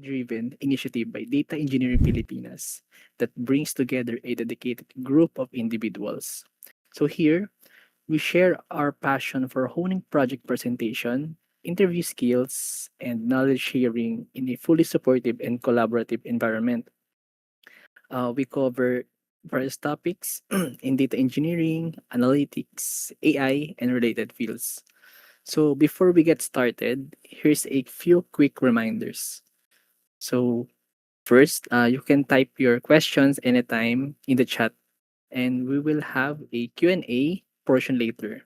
driven initiative by Data Engineering Pilipinas that brings together a dedicated group of individuals. So, here, we share our passion for honing project presentation, interview skills, and knowledge sharing in a fully supportive and collaborative environment. We cover various topics in data engineering, analytics, AI, and related fields. So before we get started, here's a few quick reminders. So first, you can type your questions anytime in the chat, and we will have a Q&A portion later.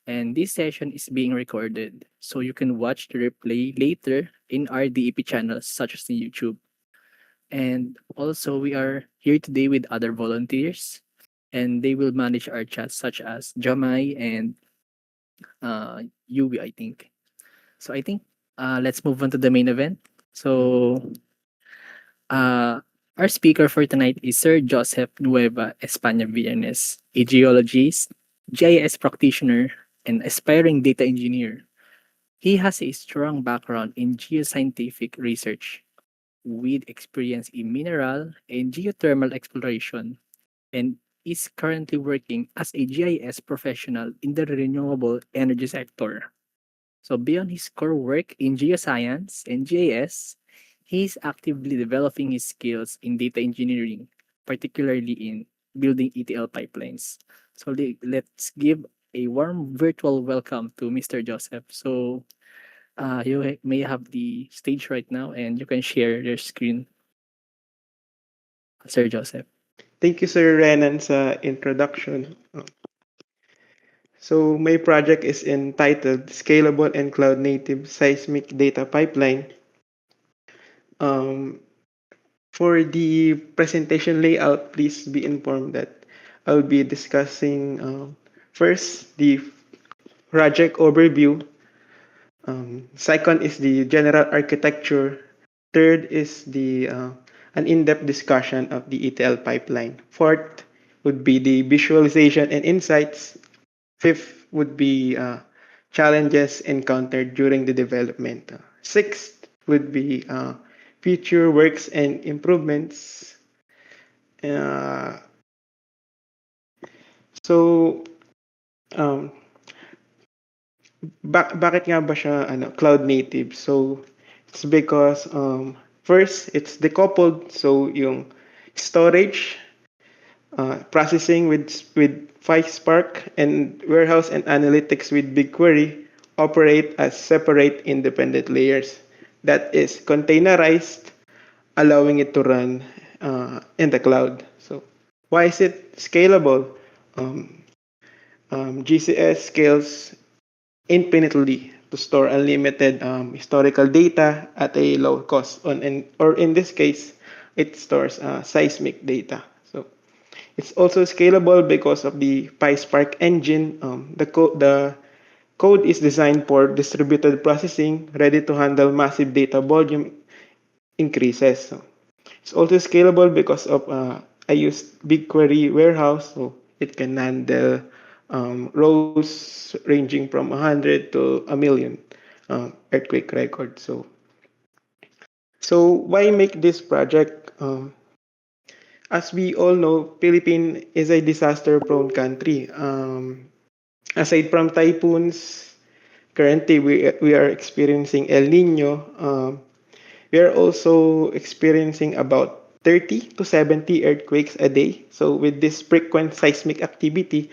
And this session is being recorded, so you can watch the replay later in our DEP channels such as the YouTube. And also, we are here today with other volunteers, and they will manage our chats such as Jamai and Yubi, I think. So I think let's move on to the main event. So uh, our speaker for tonight is Sir Joseph Nueva España Villarnes, a geologist, GIS practitioner, and aspiring data engineer. He has a strong background in geoscientific research with experience in mineral and geothermal exploration and is currently working as a GIS professional in the renewable energy sector. So beyond his core work in geoscience and GIS, he is actively developing his skills in data engineering, particularly in building ETL pipelines. So let's give a warm virtual welcome to Mr. Joseph. So you may have the stage right now and you can share your screen, Sir Joseph. Thank you, Sir Renan, sa introduction. So, my project is entitled Scalable and Cloud Native Seismic Data Pipeline. Um, for the presentation layout, please be informed that I'll be discussing first the project overview. Second is the general architecture. Third is the an in-depth discussion of the ETL pipeline. Fourth would be the visualization and insights. Fifth would be challenges encountered during the development. Sixth would be future works and improvements. Uh, so, um, bakit nga ba siya cloud native? So, it's because first, it's decoupled. So, yung storage, processing with PySpark, and warehouse and analytics with BigQuery operate as separate independent layers. That is containerized, allowing it to run in the cloud. So, why is it scalable? Um, GCS scales infinitely to store unlimited historical data at a low cost. Or in this case, it stores seismic data. So it's also scalable because of the PySpark engine. The code is designed for distributed processing, ready to handle massive data volume increases. So it's also scalable because of I used BigQuery warehouse, so it can handle rows ranging from 100 to a million earthquake records. So why make this project? As we all know, Philippines is a disaster-prone country. Aside from typhoons, currently we are experiencing El Nino. We are also experiencing about 30 to 70 earthquakes a day. So with this frequent seismic activity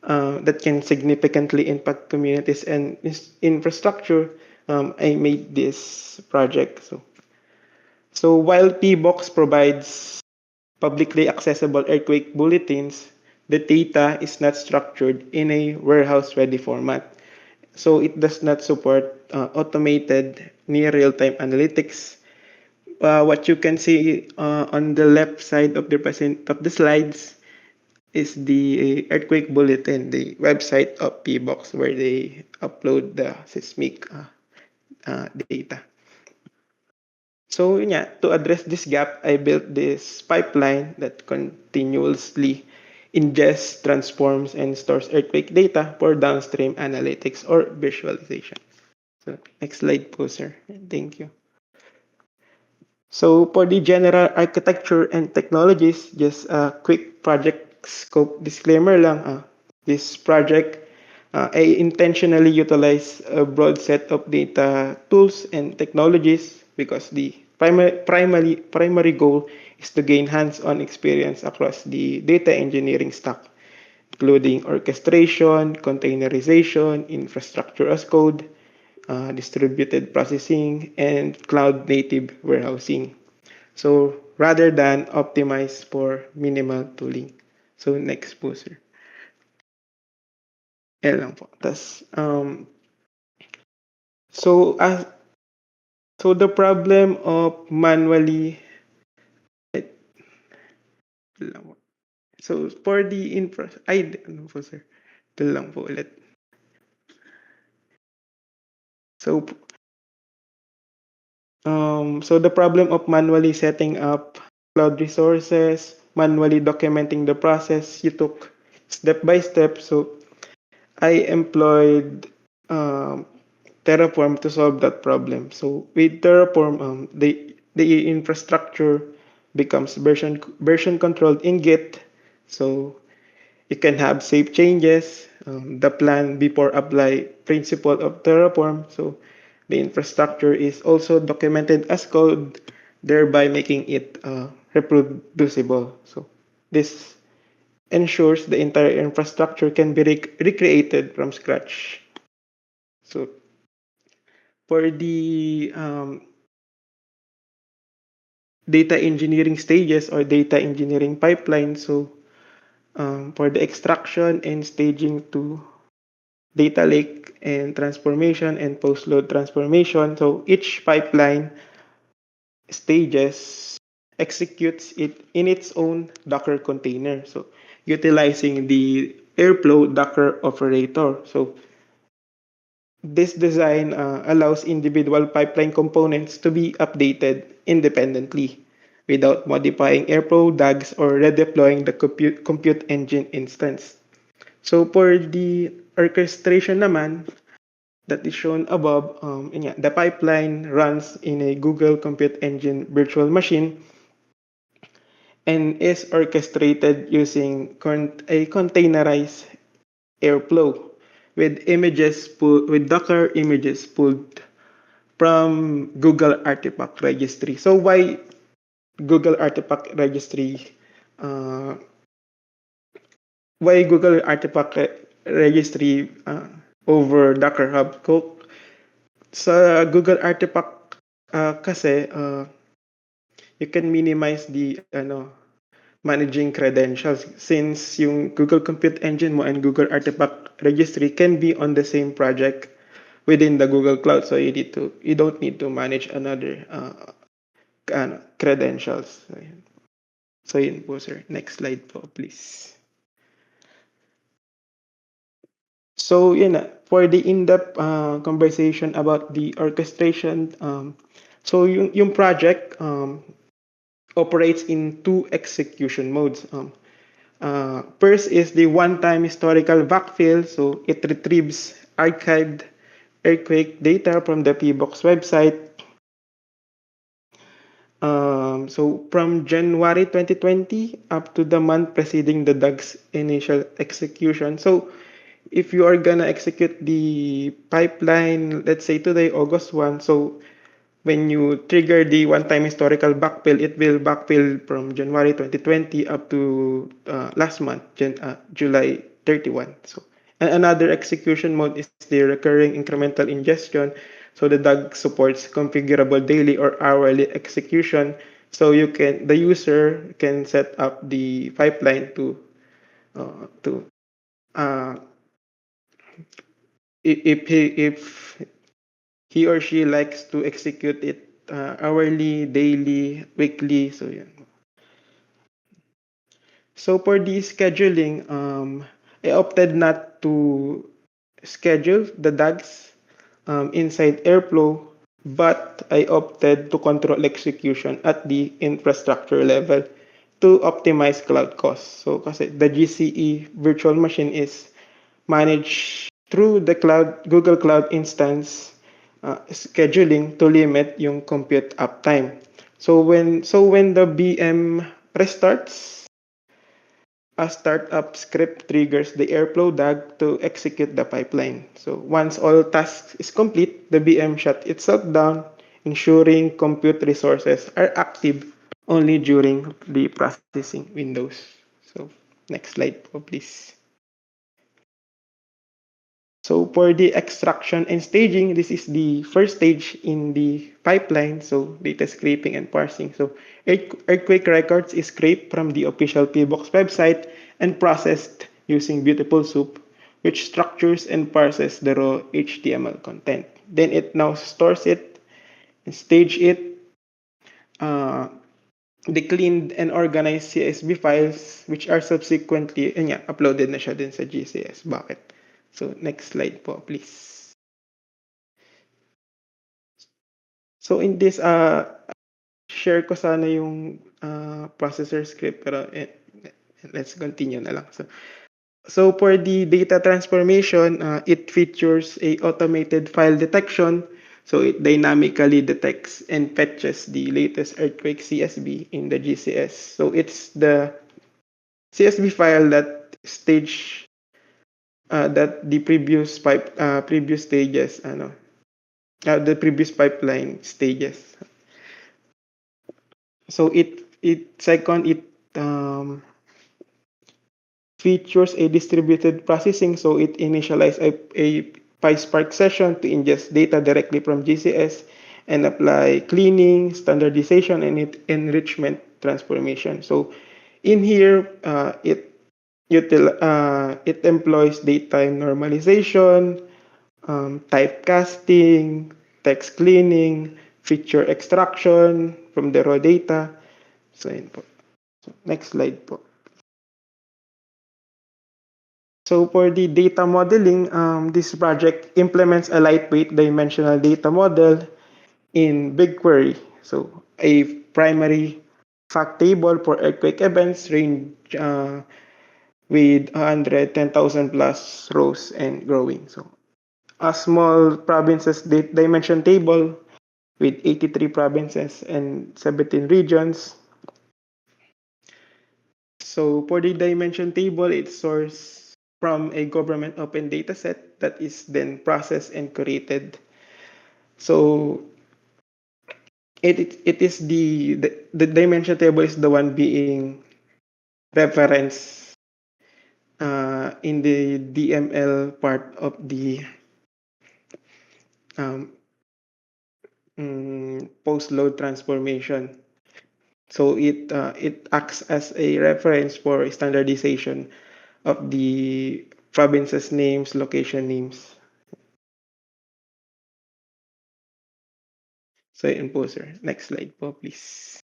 that can significantly impact communities and infrastructure, I made this project. So while PBox provides publicly accessible earthquake bulletins, the data is not structured in a warehouse-ready format. So it does not support automated near real-time analytics. What you can see on the left side of the slides is the earthquake bulletin, the website of PBox where they upload the seismic data. So yeah, to address this gap, I built this pipeline that continuously ingests, transforms, and stores earthquake data for downstream analytics or visualization. So next slide po, sir. Thank you. So for the general architecture and technologies, just a quick project scope disclaimer lang. This project, I intentionally utilize a broad set of data tools and technologies because the primary goal is to gain hands-on experience across the data engineering stack, including orchestration, containerization, infrastructure as code, distributed processing, and cloud native warehousing. So rather than optimize for minimal tooling. So next po, sir. Yan lang po. So so the problem of manually eh, lang po. So for the infra ano po, sir? Ito lang po ulit. So so the problem of manually setting up cloud resources, manually documenting the process you took step by step. So I employed Terraform to solve that problem. So with Terraform, the infrastructure becomes version controlled in Git. So you can have safe changes, the plan before apply principle of Terraform. So the infrastructure is also documented as code, thereby making it reproducible. So this ensures the entire infrastructure can be recreated from scratch. So for the data engineering stages or data engineering pipeline, so for the extraction and staging to data lake and transformation and post-load transformation, so each pipeline stages executes it in its own Docker container. So utilizing the Airflow Docker operator. So this design allows individual pipeline components to be updated independently without modifying Airflow DAGs or redeploying the compute engine instance. So for the orchestration naman that is shown above, the pipeline runs in a Google Compute Engine virtual machine and is orchestrated using a containerized Airflow with Docker images pulled from Google Artifact Registry. So why Google Artifact Registry? Uh, why Google Artifact Registry over Docker Hub? Sa Google Artifact kasi you can minimize the managing credentials since yung Google Compute Engine mo and Google Artifact Registry can be on the same project within the Google Cloud. So you don't need to manage another credentials. So yun po, sir. Next slide po, please. So yun na, for the in-depth conversation about the orchestration, so yung project operates in two execution modes. First is the one-time historical backfill. So it retrieves archived earthquake data from the PBox website. So from January 2020 up to the month preceding the DAG's initial execution. So if you are gonna execute the pipeline, let's say today, August 1, so when you trigger the one-time historical backfill, it will backfill from January 2020 up to last month, July 31. So and another execution mode is the recurring incremental ingestion. So the DAG supports configurable daily or hourly execution. So the user can set up the pipeline to uh, if he or she likes to execute it hourly, daily, weekly. So yeah. So for the scheduling, I opted not to schedule the DAGs inside Airflow, but I opted to control execution at the infrastructure level to optimize cloud costs. So kasi the GCE virtual machine is managed through the Google Cloud instance scheduling to limit yung compute uptime. So when the BM restarts, a startup script triggers the Airflow DAG to execute the pipeline. So once all tasks is complete, the BM shuts itself down, ensuring compute resources are active only during the processing windows. So next slide po, please. So for the extraction and staging, this is the first stage in the pipeline. So data scraping and parsing. So earthquake records is scraped from the official PBox website and processed using Beautiful Soup, which structures and parses the raw HTML content. Then it now stores it and stage it. Uh, the cleaned and organized CSV files which are subsequently uploaded na siya din sa GCS bucket. So next slide po please. So in this share ko sana yung processor script pero let's continue na lang. So for the data transformation, it features a automated file detection. So it dynamically detects and fetches the latest earthquake CSV in the GCS. So it's the CSV file that the previous stages the previous pipeline stages. So it features a distributed processing. So it initializes a PySpark session to ingest data directly from GCS and apply cleaning, standardization, and enrichment transformation. So in here, it employs datetime normalization, typecasting, text cleaning, feature extraction from the raw data. So, yun po. So, next slide po. So for the data modeling, this project implements a lightweight dimensional data model in BigQuery. So a primary fact table for earthquake events range with 110,000 plus rows and growing. So a small provinces dimension table with 83 provinces and 17 regions. So for the dimension table, it's sourced from a government open dataset that is then processed and curated. So it is the dimension table is the one being referenced in the DML part of the um, post load transformation. So it acts as a reference for standardization of the provinces names, location names. So yun po sir. Next slide po please.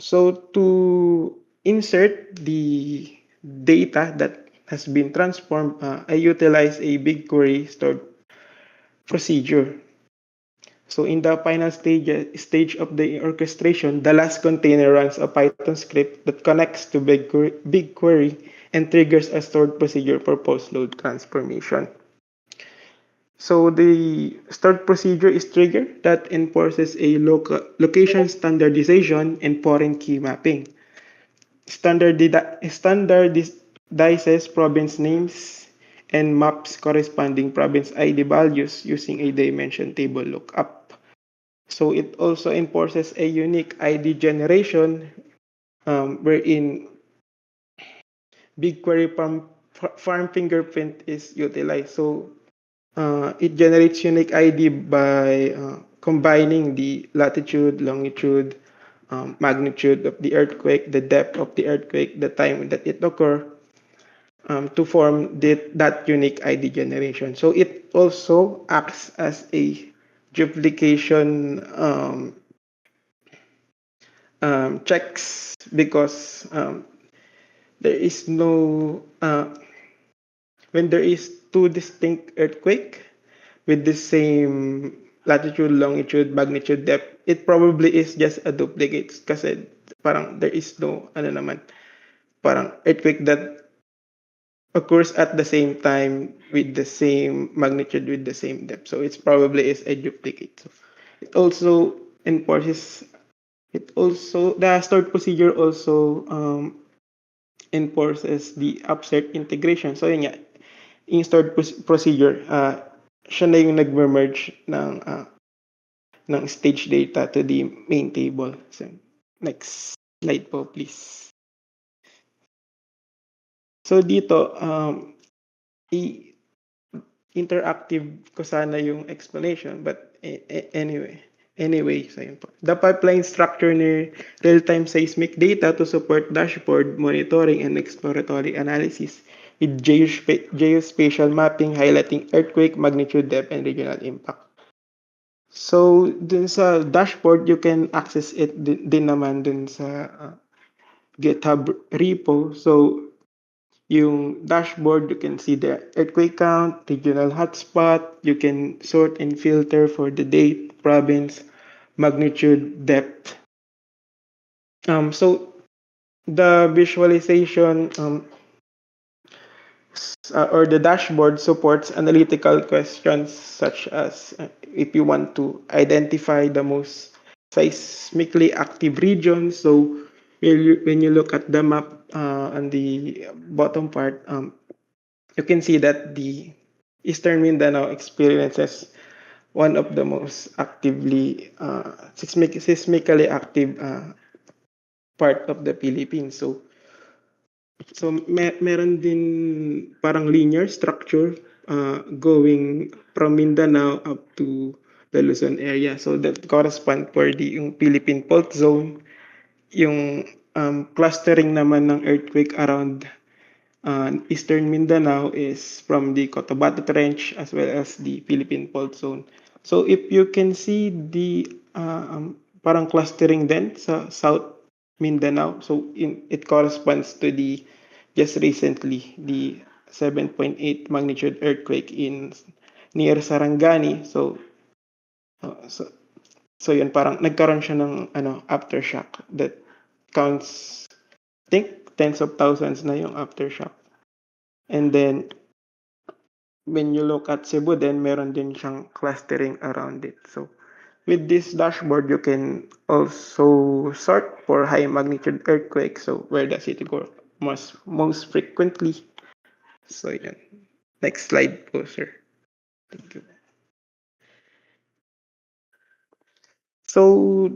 So to insert the data that has been transformed, I utilize a BigQuery stored procedure. So in the final stage of the orchestration, the last container runs a Python script that connects to BigQuery and triggers a stored procedure for post-load transformation. So the stored procedure is triggered that enforces a location standardization and foreign key mapping. Standardizes province names and maps corresponding province ID values using a dimension table lookup. So it also enforces a unique ID generation wherein BigQuery farm fingerprint is utilized. So it generates unique ID by combining the latitude, longitude, magnitude of the earthquake, the depth of the earthquake, the time that it occurred, to form that unique ID generation. So it also acts as a duplication checks because there is no when there is two distinct earthquake with the same latitude, longitude, magnitude, depth, it probably is just a duplicate kasi parang there is no parang earthquake that occurs at the same time with the same magnitude with the same depth. So it's probably is a duplicate. So it also enforces the stored procedure also enforces the upsert integration. So yun nga, yung stored procedure, siya na yung nag-merge ng stage data to the main table. So, next slide po, please. So dito, interactive ko sana yung explanation, but anyway, so yun po. The pipeline structure ni real-time seismic data to support dashboard monitoring and exploratory analysis with geospatial mapping highlighting earthquake, magnitude, depth, and regional impact. So, dun sa dashboard, you can access it din naman dun sa GitHub repo. So, yung dashboard, you can see the earthquake count, regional hotspot. You can sort and filter for the date, province, magnitude, depth. So, the visualization or the dashboard supports analytical questions such as if you want to identify the most seismically active regions. So when you look at the map on the bottom part, you can see that the Eastern Mindanao experiences one of the most actively seismically active part of the Philippines. So meron din parang linear structure going from Mindanao up to the Luzon area. So that correspond for yung Philippine fault zone. Yung clustering naman ng earthquake around Eastern Mindanao is from the Cotabato Trench as well as the Philippine fault zone. So if you can see the parang clustering then sa South Mindanao, so it corresponds to the just recently the 7.8 magnitude earthquake in near Sarangani. Uh, so so yun parang nagkaroon siya ng aftershock that counts, I think tens of thousands na yung aftershock. And then when you look at Cebu, then meron din siyang clustering around it. So with this dashboard, you can also sort for high magnitude earthquakes. So where does it go most frequently? So yan. Next slide po, sir. Thank you. So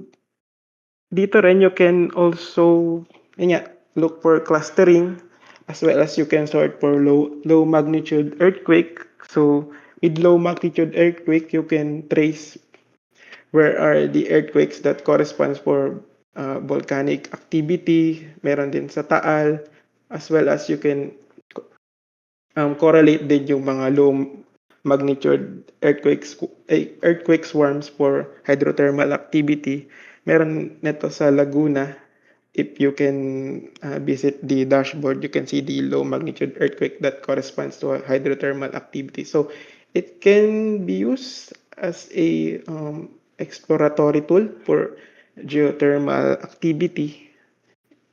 dito rin you can also look for clustering as well as you can sort for low magnitude earthquake. So with low magnitude earthquake, you can trace where are the earthquakes that corresponds for volcanic activity. Meron din sa Taal, as well as you can correlate din yung mga low magnitude earthquake swarms for hydrothermal activity. Meron neto sa Laguna. If you can visit the dashboard, you can see the low magnitude earthquake that corresponds to a hydrothermal activity. So it can be used as a exploratory tool for geothermal activity.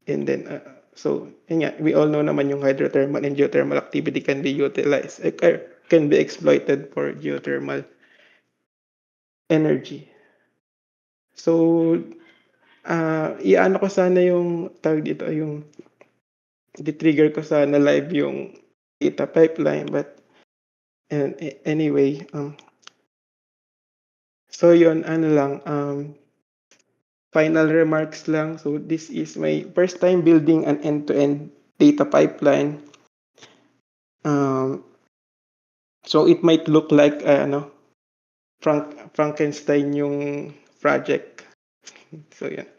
And then, so yun nga, we all know naman yung hydrothermal and geothermal activity can be utilized, can be exploited for geothermal energy. So, iano ko sana yung tawag dito, yung di-trigger ko sana live yung data pipeline, but anyway, so yun, final remarks lang. So this is my first time building an end-to-end data pipeline. So it might look like Frankenstein yung project. So yeah.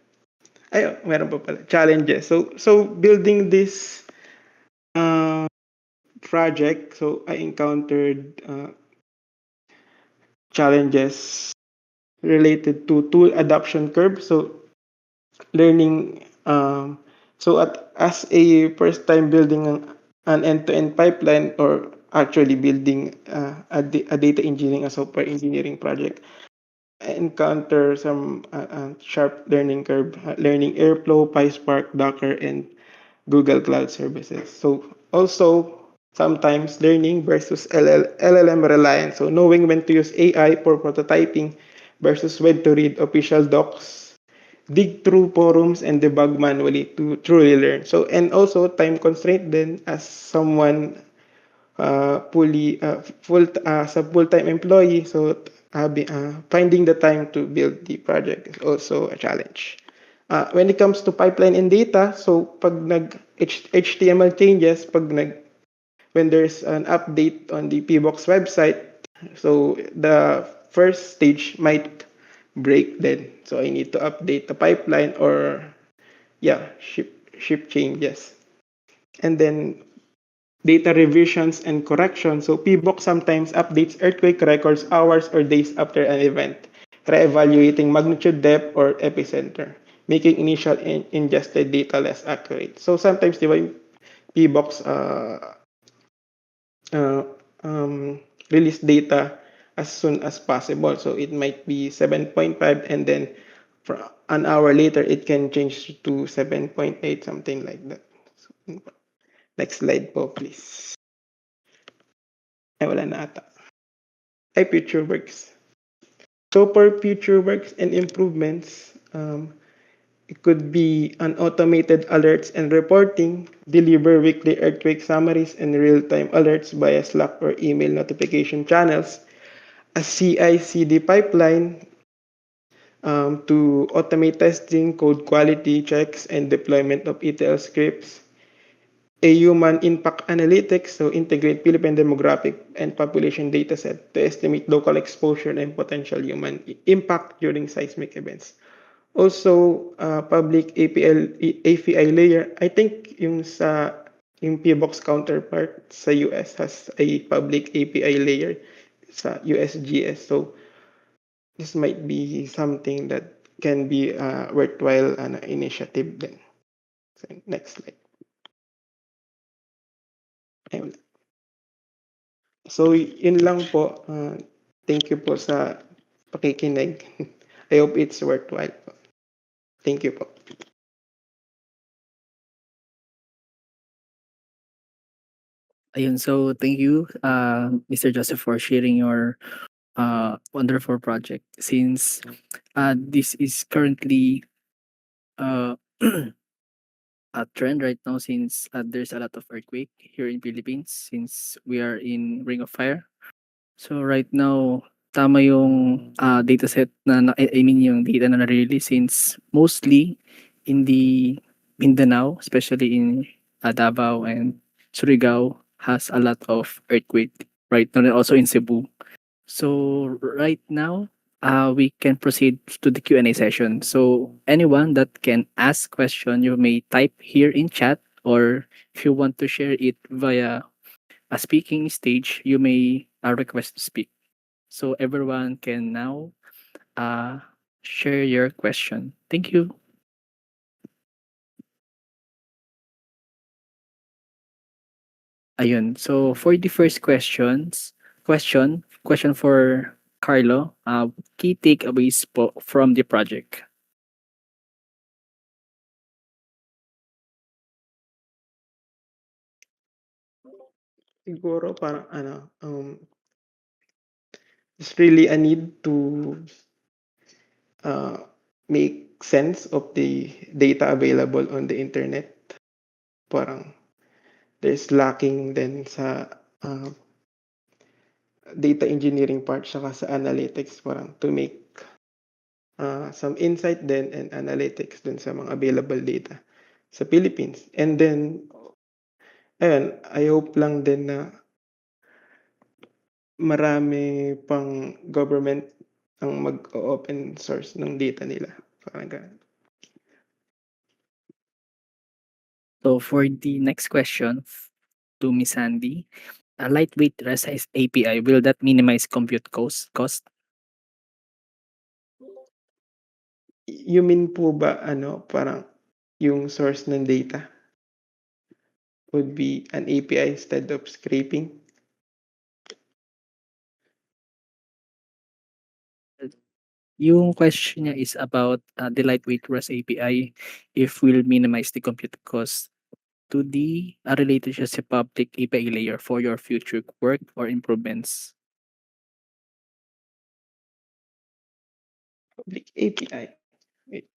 Ayun, meron pa pala. Challenges. So building this project, so I encountered challenges related to tool adoption curve. So learning, as a first time building an end-to-end pipeline or actually building a data engineering, a software engineering project, I encounter some sharp learning curve, learning Airflow, PySpark, Docker, and Google Cloud Services. So also sometimes learning versus LLM reliance. So knowing when to use AI for prototyping versus when to read official docs, dig through forums, and debug manually to truly learn. So, and also time constraint then as someone fully as a full-time employee. So finding the time to build the project is also a challenge. When it comes to pipeline and data, so pag nag HTML changes, when there's an update on the PBox website, so the first stage might break then. So I need to update the pipeline or yeah, ship changes. And then data revisions and corrections. So PBox sometimes updates earthquake records hours or days after an event, re-evaluating magnitude depth or epicenter, making initial ingested data less accurate. So sometimes, di ba, yung PBox uh, release data as soon as possible. So it might be 7.5 and then for an hour later it can change to 7.8, something like that. So, next slide po, please. Ay, wala na ata. Ay, future works. So for future works and improvements, it could be an automated alerts and reporting, deliver weekly earthquake summaries and real-time alerts via Slack or email notification channels, a CI/CD pipeline to automate testing, code quality checks, and deployment of ETL scripts, a human impact analytics, so integrate Philippine demographic and population dataset to estimate local exposure and potential human impact during seismic events. Also, public API layer. I think yung PBox counterpart sa US has a public API layer sa USGS. So this might be something that can be a worthwhile initiative then. So, next slide. Ayun. So yun lang po. Thank you po sa pakikinig. I hope it's worthwhile po. Thank you po. Ayun, so thank you, Mr. Joseph, for sharing your wonderful project. Since this is currently uh, a trend right now, since there's a lot of earthquake here in Philippines, since we are in Ring of Fire. So right now, tama yung data set I mean yung data na na-release, since mostly in the Mindanao, especially in Davao and Surigao, has a lot of earthquake right now, and also in Cebu. So right now, we can proceed to the Q&A session. So anyone that can ask question, you may type here in chat, or if you want to share it via a speaking stage, you may request to speak. So everyone can now uh, share your question. Thank you. Ayun. So for the first question for Carlo, key takeaways po from the project. Siguro parang it's really a need to uh, make sense of the data available on the internet. Parang there's lacking din sa uh, data engineering part saka sa analytics, parang to make some insight din and analytics dun sa mga available data sa Philippines. And then, ayun, I hope lang din na marami pang government ang mag-open source ng data nila. Parang ganun. So for the next question to Miss Sandy, a lightweight REST API, will that minimize compute cost? You mean po ba parang yung source ng data would be an API instead of scraping? Yung question niya is about the lightweight REST API, if will minimize the compute cost to the related siya sa public API layer for your future work or improvements. Public API. Wait.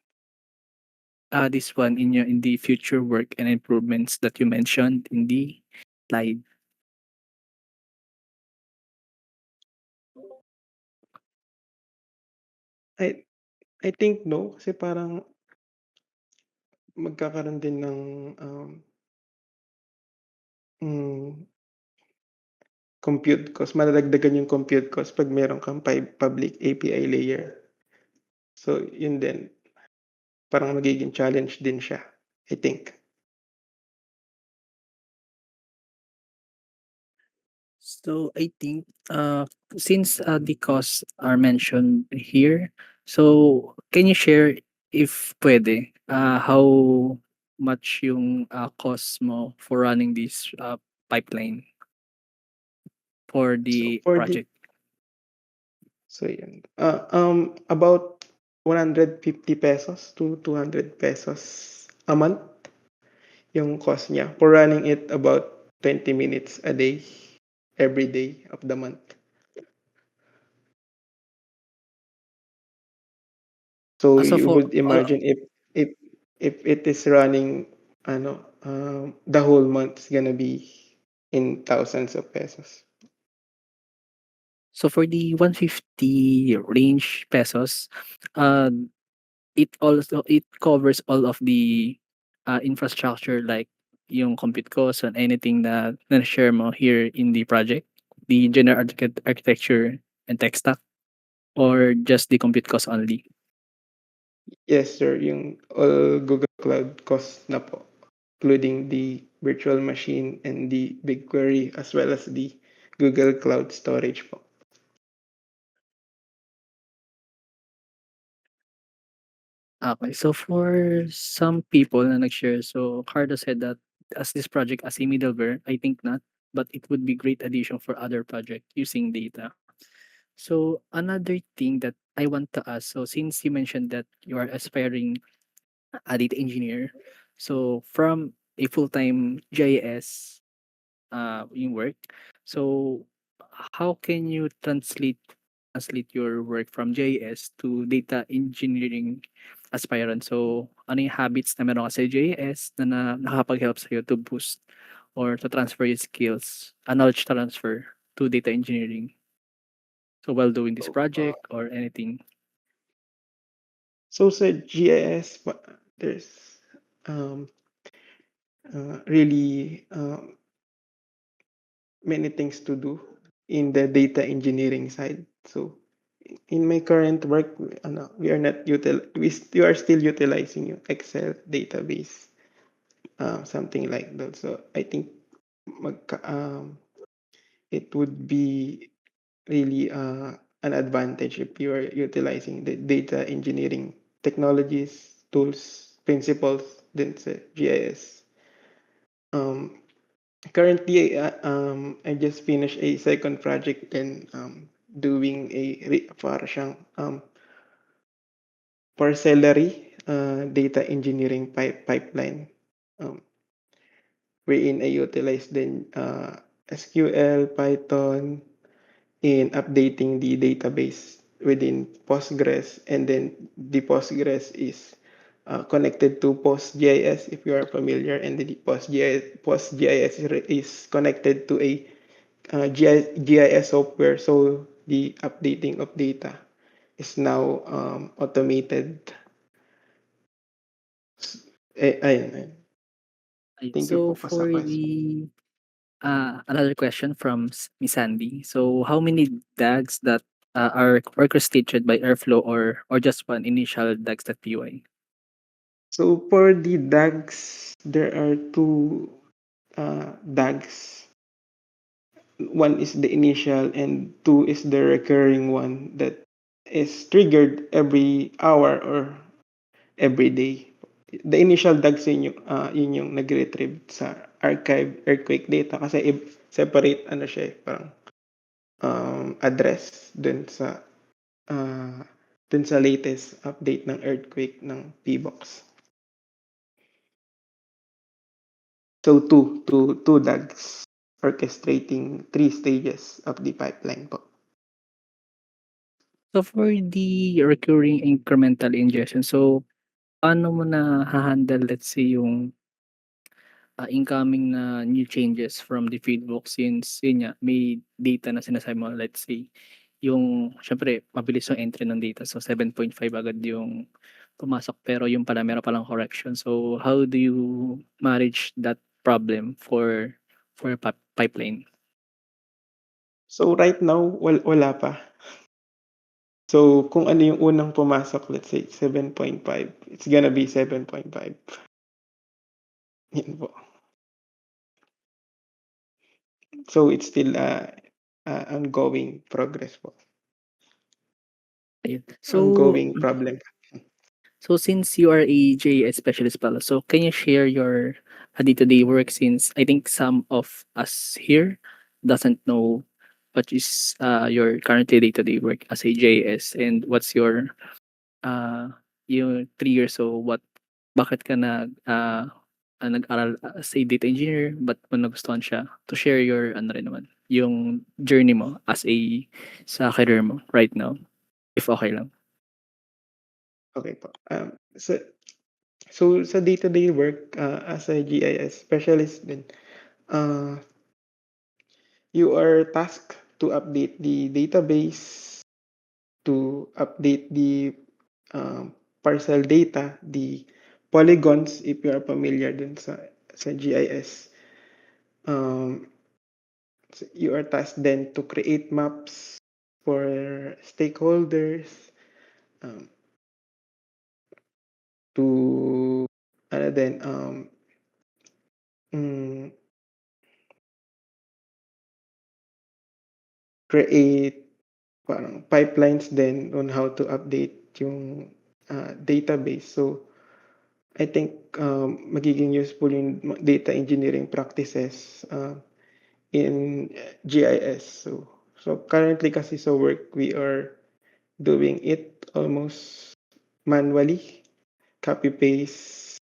This one in your in the future work and improvements that you mentioned in the slide. I I think no, kasi parang magkakaroon din ng, hmm, compute cost, madadagdagan yung compute cost 'pag meron kang public API layer. So, yun din, parang magiging challenge din siya, I think. So I think since the costs are mentioned here, so can you share if pwede how much yung cost mo for running this pipeline for So, the for the project? so yun, about 150 pesos to 200 pesos a month yung cost niya for running it about 20 minutes a day, every day of the month. So So you for would imagine if if it is running ano, the whole month is gonna be in thousands of pesos. so for the 150 range pesos, uh, it covers all of the infrastructure like yung compute costs and anything that na-share mo here in the project, the general architecture and tech stack, or just the compute cost only? Yes, sir, yung all Google Cloud costs na po, including the virtual machine and the BigQuery as well as the Google Cloud Storage po. Okay, so for some people na nag-share, so Cardo said that as this project as a middleware, I think not, but it would be great addition for other project using data. So another thing that I want to ask, so since you mentioned that you are aspiring a data engineer, so from a full-time GIS in work, so how can you translate your work from JS to data engineering aspirant? So, ano yung habits na meron ka sa JS na nakakapag-help sa'yo to boost or to transfer your skills, a knowledge transfer to data engineering? So, while doing this So, project or anything. so sa GIS, there's um, really many things to do in the data engineering side. So in my current work, ano, we are not we are still utilizing yung Excel database, something like that. So I think it would be really an advantage if you are utilizing the data engineering technologies, tools, principles din sa GIS. Um, Currently, I just finished a second project and doing para siyang parcellery data engineering pipeline, um, wherein I utilize then SQL, Python in updating the database within Postgres, and then the Postgres is connected to PostGIS if you are familiar, and the PostGIS is connected to a GIS software, so the updating of data is now automated. Ayun, ayun. Thank you So, po pa sa for question. the another question from Miss Sandy. So, how many DAGs that are orchestrated by Airflow or just one initial DAGs.py? So for the DAGs, there are two DAGs. One is the initial and two is the recurring one that is triggered every hour or every day. The initial DAGs yun yung nag-retrieve sa archive earthquake data kasi separate ano siya parang address uh, dun sa latest update ng earthquake ng PBOX. So two DAGs orchestrating three stages of the pipeline po. So for the recurring incremental ingestion, so paano mo naha-handle let's say yung, incoming na new changes from the feedback since yun nga may data na sinasabi mo let's say yung siyempre mabilis yung entry ng data so 7.5 agad yung pumasok pero yung pala meron palang correction. So how do you manage that problem for pipeline? So right now, wala pa. So kung ano yung unang pumasok, let's say 7.5, it's gonna be 7.5. Yun po. So it's still ongoing progress po. Ayun. Ongoing problem. So since you are a JS specialist pala, so can you share your day-to-day work since I think some of us here doesn't know what is your currently day-to-day work as a JS and what's uh your 3 years so bakit ka nag-aral as a data engineer ba't mo nagustuhan siya to share your ano rin naman yung journey mo as a sa career mo right now if okay lang. Okay po. So sa day-to-day work as a GIS specialist din, uh, you are tasked to update the database, to update the parcel data, the polygons if you are familiar din sa GIS. Um, so you are tasked then to create maps for stakeholders, um, to ano din mm, create parang pipelines then on how to update yung database. So I think magiging useful yung data engineering practices in GIS. So currently kasi sa work we are doing it almost manually, copy paste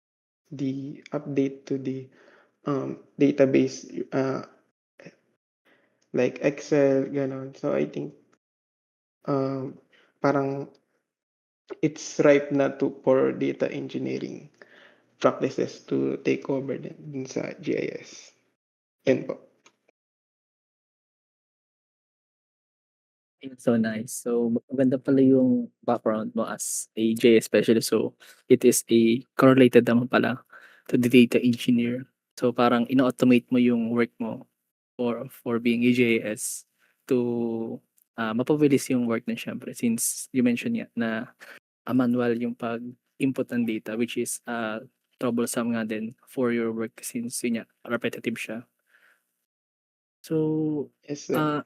the update to the database like Excel, ganon. So I think um, parang it's ripe na for data engineering practices to take over din sa GIS. Yan po. So nice. So maganda pala yung background mo as a JS specialist. So it is a correlated naman pala to the data engineer. So parang ino-automate mo yung work mo for being a JS to mapabilis yung work na syempre since you mentioned nga na manual yung pag-input ng data which is troublesome nga din for your work since yun nga repetitive siya. So Yes, sir. uh,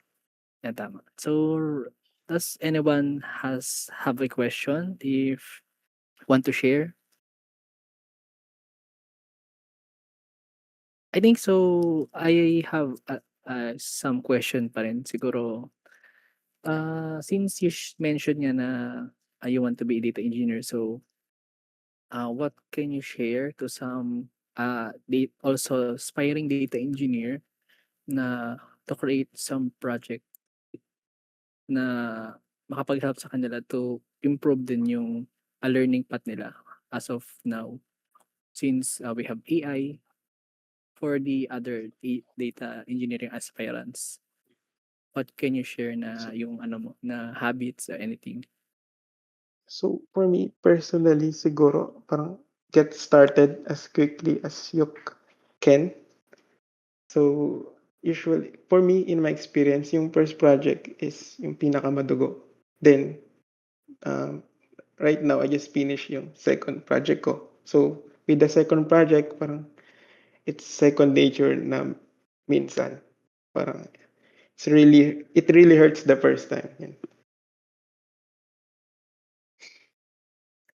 yeah, tama. So, does anyone have a question if want to share? I think so. I have some question pa rin siguro. Since you mentioned nga na you want to be a data engineer, so what can you share to some also aspiring data engineer na to create some project na makapag-help sa kanila to improve din yung learning path nila as of now since we have AI for the other data engineering aspirants. What can you share na yung ano mo na habits or anything? So for me personally siguro parang get started as quickly as you can. So usually for me in my experience yung first project is yung pinakamadugo. Then um, right now I just finished yung second project ko. So with the second project parang it's second nature na minsan. Parang it really hurts the first time. Yan.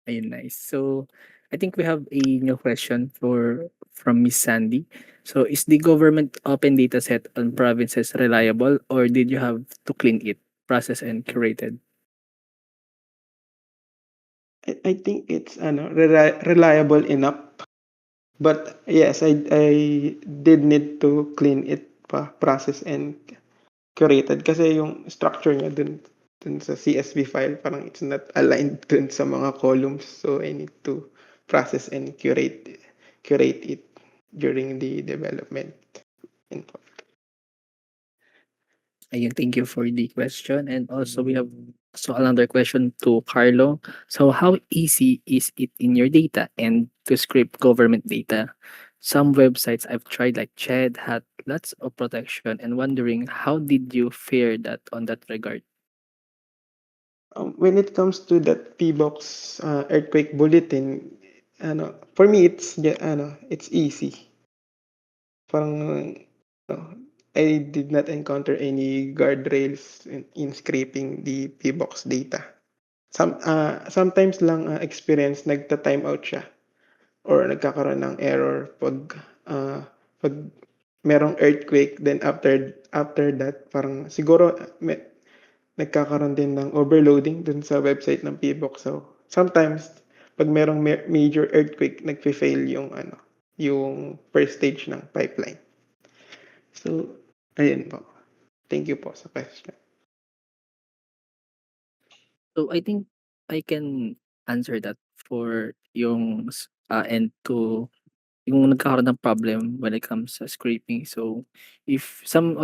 Ayun, nice. So, I think we have a new question from Miss Sandy. So, is the government open data set on provinces reliable or did you have to clean it, process and curated? I think it's reliable enough. But yes, I did need to clean it pa, process and curated kasi yung structure niya dun dun sa CSV file, parang it's not aligned dun sa mga columns. So I need to process and curate it during the development. Yun po. Ayun, thank you for the question. And also we have another question to Carlo. So how easy is it in your data and to script government data? Some websites I've tried like Ched had lots of protection and wondering how did you fare that on that regard? When it comes to that PBox earthquake bulletin, for me it's easy. Parang I did not encounter any guardrails in scraping the PBox data. Sometimes lang experience nagta-time out siya or nagkakaroon ng error pag merong earthquake, then after that parang siguro nagkakaroon din ng overloading dun sa website ng PBox. So sometimes pag merong major earthquake, nagfe-fail yung first stage ng pipeline. So ayun po. Thank you po sa question. So I think I can answer that for yung end to yung nagkakaroon ng problem when it comes sa scraping. So if some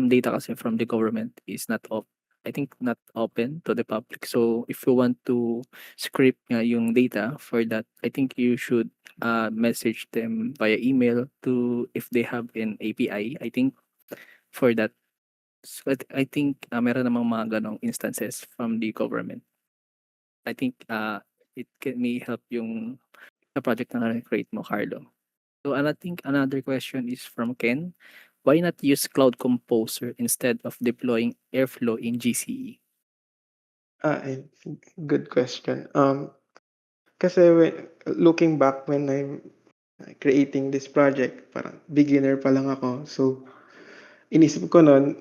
data kasi from the government is not I think not open to the public. So if you want to scrape nga yung data for that, I think you should message them via email to if they have an API. I think for that. So I think meron namang mga ganong instances from the government. I think it may help yung sa project na na-create mo, Carlo. So and I think another question is from Ken. Why not use Cloud Composer instead of deploying Airflow in GCE? Ayun, good question. Kasi looking back when I'm creating this project, parang beginner pa lang ako. So inisip ko nun,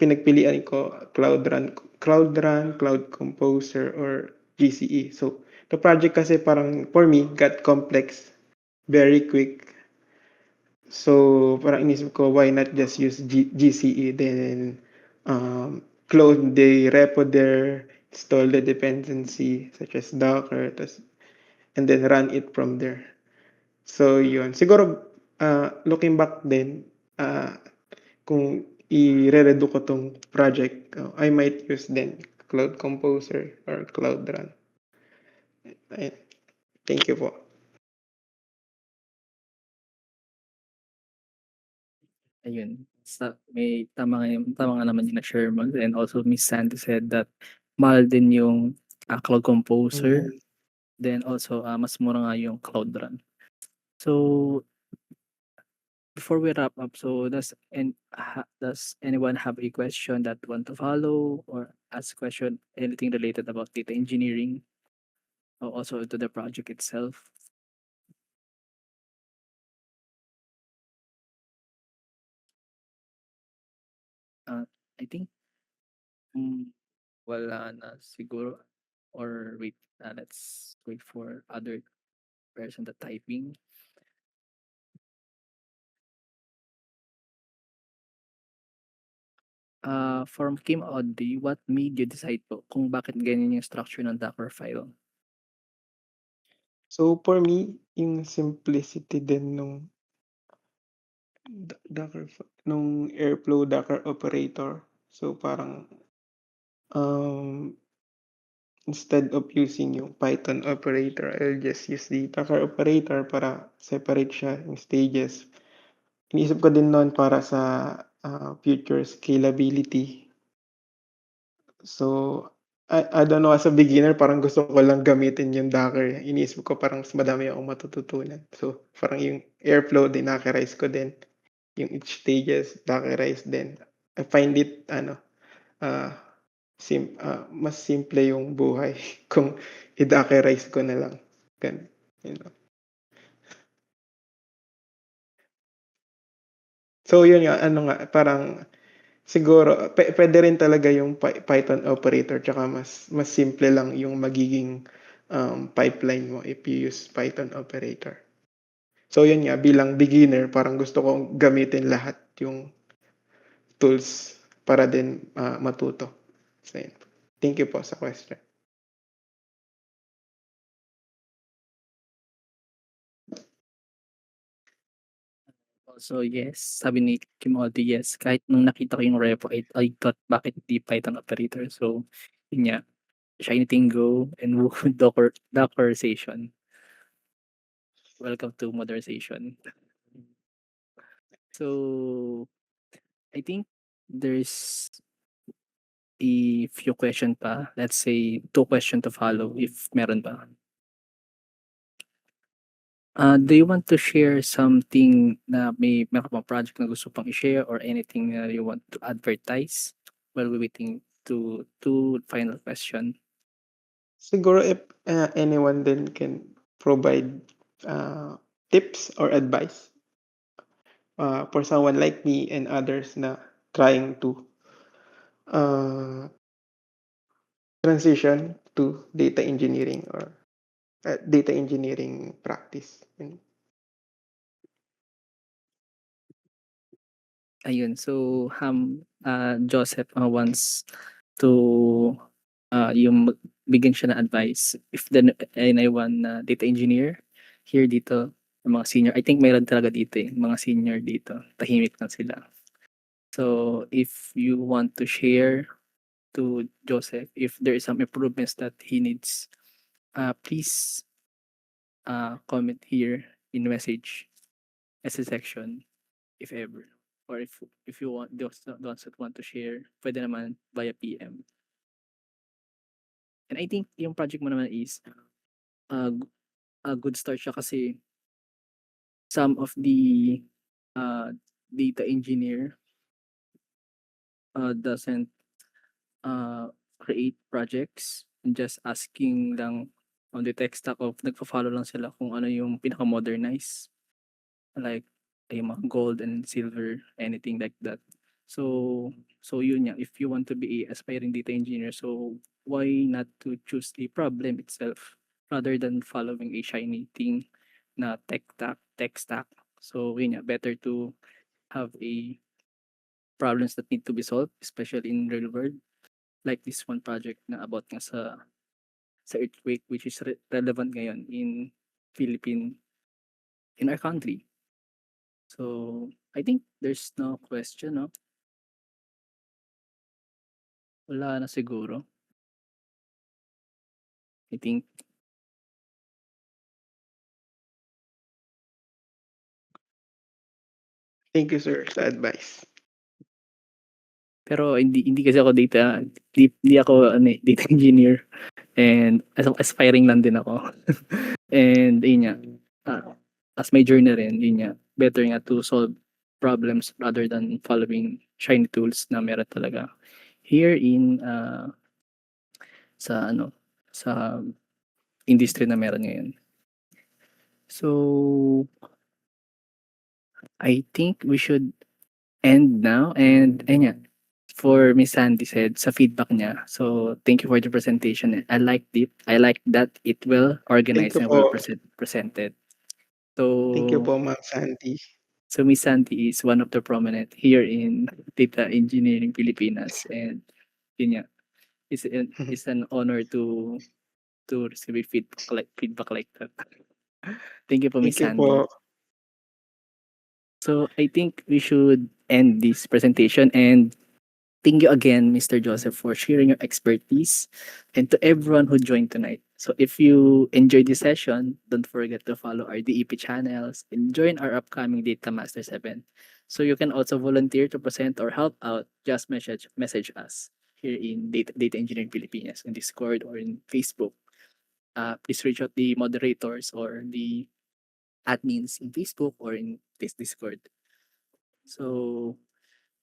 pinagpilian ko Cloud Composer, or GCE. So the project kasi parang for me got complex very quick. So parang inisip ko, why not just use GCE, then clone the repo there, install the dependency such as Docker, and then run it from there. So yun. Siguro looking back then, kung i-redo ko tong project, I might use then Cloud Composer or Cloud Run. Ayun. Thank you po. Ayun. May tama nga naman yung na-share mo. And also Miss Sandy said that mahal din yung Cloud Composer. Then also mas mura nga yung Cloud Run. So before we wrap up, so does anyone have a question that want to follow or ask question anything related about data engineering or also to the project itself? I think wala na siguro or wait, let's wait for other person that typing. From Kim Audrey, what made you decide po kung bakit ganyan yung structure ng Docker file? So for me, yung simplicity din nung Airflow Docker operator. So parang instead of using yung Python operator, I'll just use the Docker operator para separate siya in stages. Iniisip ko din noon para sa future scalability. So I don't know, as a beginner, parang gusto ko lang gamitin yung Docker. Iniisip ko parang mas madami akong matututunan. So parang yung Airflow, dinakerize ko din. Yung each stages, dockerize din. I find it, uh, mas simple yung buhay kung i-dockerize ko na lang. Ganun, you know. So yun nga, parang siguro pwede rin talaga yung Python operator, tsaka mas simple lang yung magiging pipeline mo if you use Python operator. So yun nga, bilang beginner, parang gusto kong gamitin lahat yung tools para din matuto. So, yun. Thank you po sa question. So yes, sabi ni Kim Aldi, yes, kahit nung nakita ko yung repo, I thought bakit di Python operator. So, yun nga, Shiny Tingo and Dockerization. Welcome to modernization. So, I think there's a few question pa. Let's say 2 question to follow if meron pa. Do you want to share something na meron ka bang project na gusto pang i-share or anything na you want to advertise while we waiting to final question? Siguro if anyone then can provide tips or advice for someone like me and others na trying to uh, transition to data engineering or data engineering practice. Yun. Ayun, so Joseph wants to yung bigyan siya ng advice if anyone na data engineer here dito, yung mga senior, I think meron talaga dito mga senior dito, tahimik lang sila. So if you want to share to Joseph if there is some improvements that he needs, please comment here in message section if ever. Or if you want those that want to share, pwede naman via PM. And I think yung project mo naman is a good start siya kasi some of the data engineer doesn't create projects and just asking lang on the tech stack of nagpa-follow lang sila kung ano yung pinaka-modernize. Like yung mga gold and silver, anything like that. So yun nga, if you want to be a aspiring data engineer, so why not to choose a problem itself rather than following a shiny thing na tech stack. So yun nga, better to have a problems that need to be solved, especially in real world. Like this one project na about nga sa earthquake which is relevant ngayon in in our country. So I think there's no question, no? Wala na siguro. I think Thank you, sir, sa advice. pero hindi kasi ako hindi ako data engineer and aspiring lang din ako. And yun nga, as my journey rin, yun nga, better nga to solve problems rather than following shiny tools na meron talaga here in sa sa industry na meron ngayon. So I think we should end now and ayun nga, for Miss Sandy said sa feedback niya. So thank you for the presentation. I liked it. I like that it well Thank organized you and well po. presented. Thank you So po, Ma'am Sandy. so Miss Sandy is one of the prominent here in Data Engineering Pilipinas and yun nga, it's an honor to receive feedback like that. Thank you po Miss Thank you Sandy. po. So I think we should end this presentation and thank you again, Mr. Joseph, for sharing your expertise and to everyone who joined tonight. So if you enjoyed this session, don't forget to follow our DEP channels and join our upcoming Data Masters event. So you can also volunteer to present or help out. Just message us here in Data Engineering Pilipinas in Discord or in Facebook. Please reach out the moderators or the admins in Facebook or in this Discord. So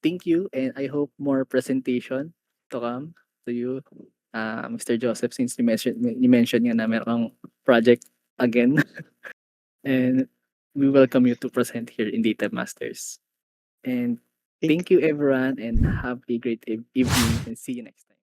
thank you and I hope more presentation to come to you, Mr. Joseph, since you mentioned nga na meron kang project again. And we welcome you to present here in Data Masters. And thank you everyone and have a great evening and see you next time.